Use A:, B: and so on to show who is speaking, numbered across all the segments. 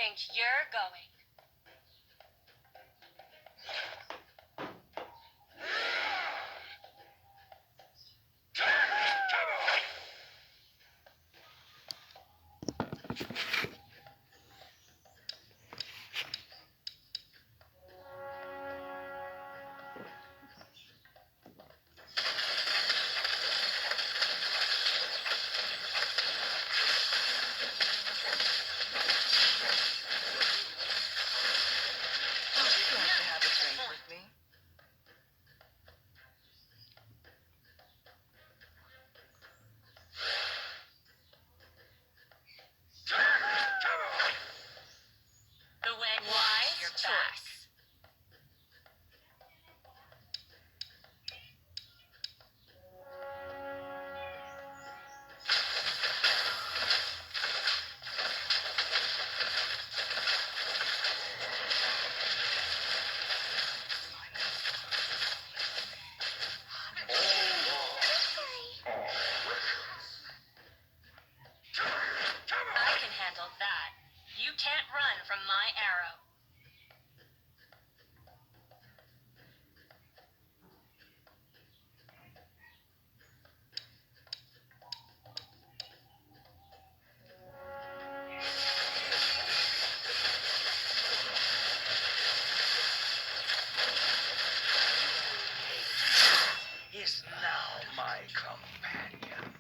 A: think you're going?
B: Would you like to have a drink with me?
A: The wise choice. I can handle that. You can't run from my arrow.
C: Is now my companion.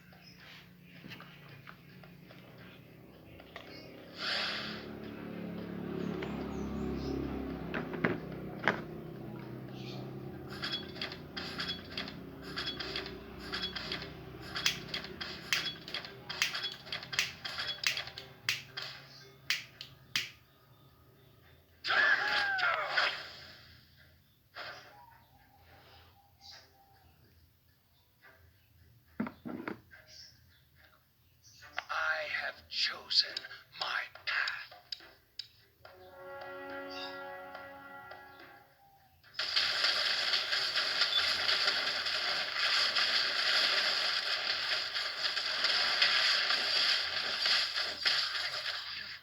C: I have chosen my path.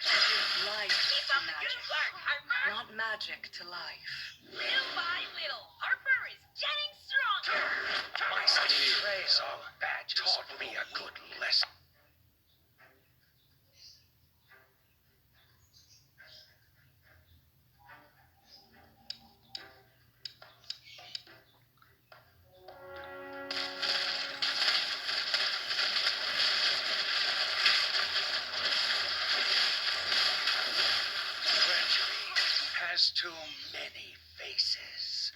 B: Give life
A: Keep
B: to
A: up the good
B: magic,
A: work, Harper.
B: not magic to life.
A: Little by little, Harper is getting stronger.
C: My betrayal of badges taught me a good lesson. Treachery has too many faces.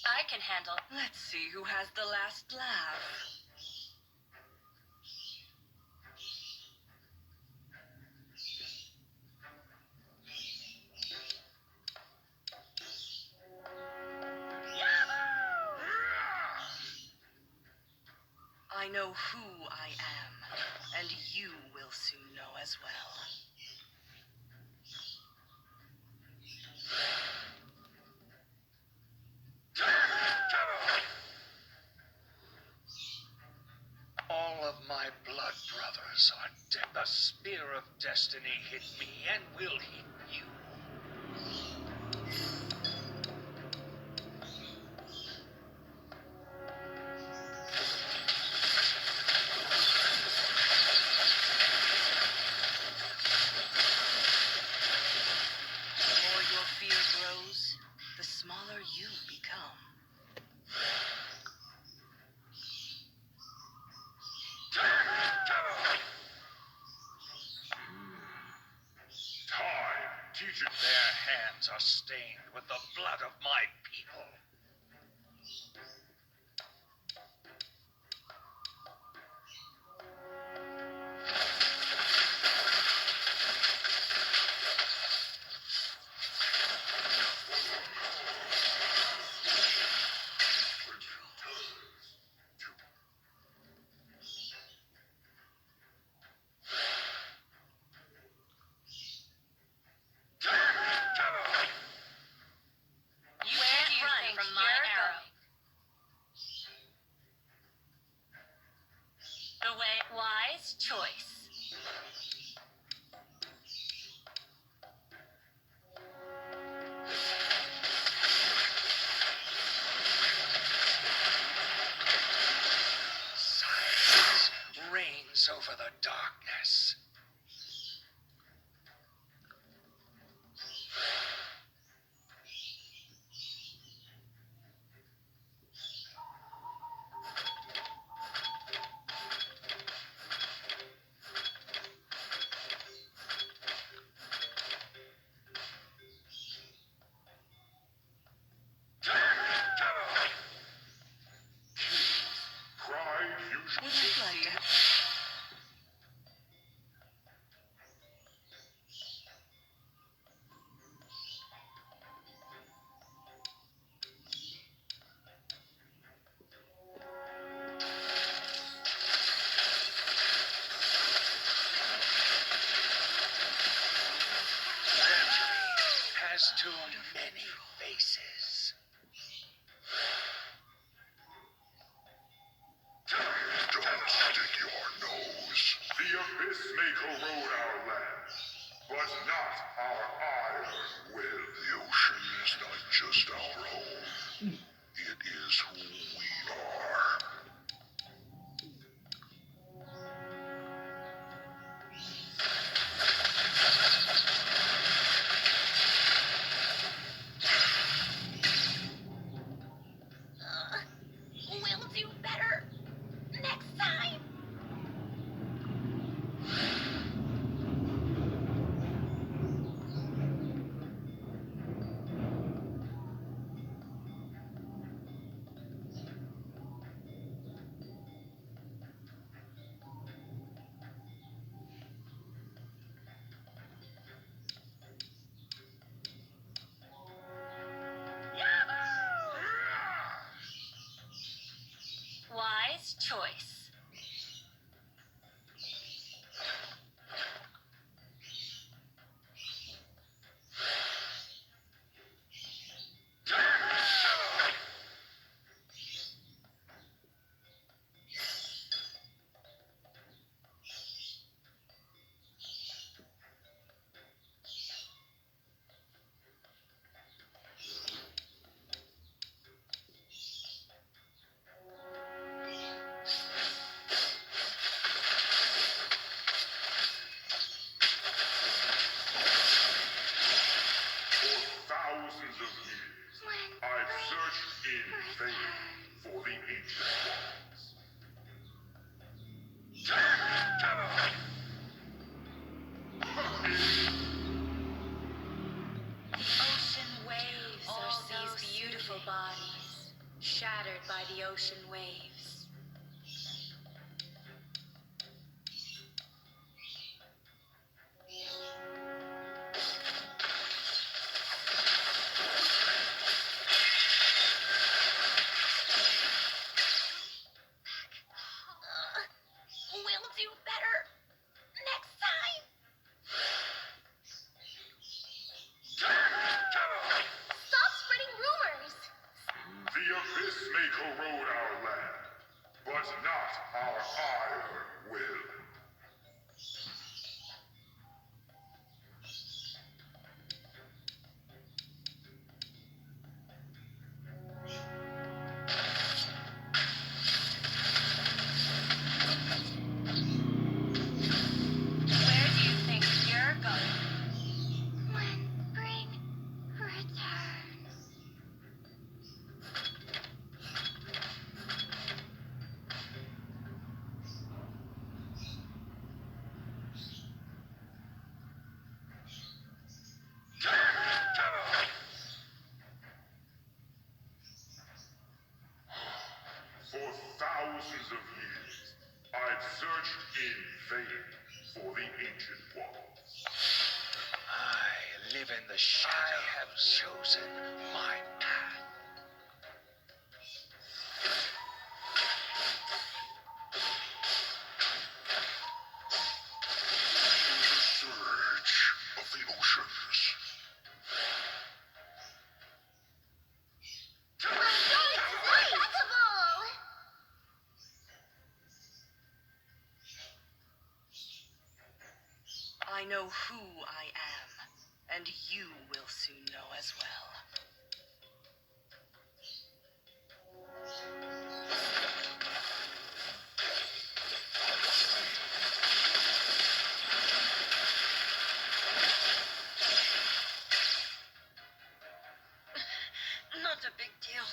A: I can handle.
B: Let's see who has the last laugh. I know who I am, and you will soon know as well.
C: All of my blood brothers are dead. The spear of destiny hit me and will hit you.
B: The more your fear grows, the smaller you become.
C: Time teaches. Their hands are stained with the blood of my people.
A: Where do you think
D: just our home. It is who we are.
A: We'll do better next time. Wise choice.
D: For thousands of years, I've searched in vain for the ancient ones.
E: Ocean waves
A: All
E: are
A: those
E: these beautiful bodies, shattered by the ocean waves.
A: We'll do better next time. Stop spreading rumors.
D: The abyss may corrode our land, but not our ire will.
A: Where do you think you're going?
E: When spring returns.
D: For thousands of years, I've searched in vain for the ancient ones.
C: I live in the shadows. I have chosen my path.
D: The surge of the oceans.
B: I know who I am, and you will soon know as well. Not a big deal.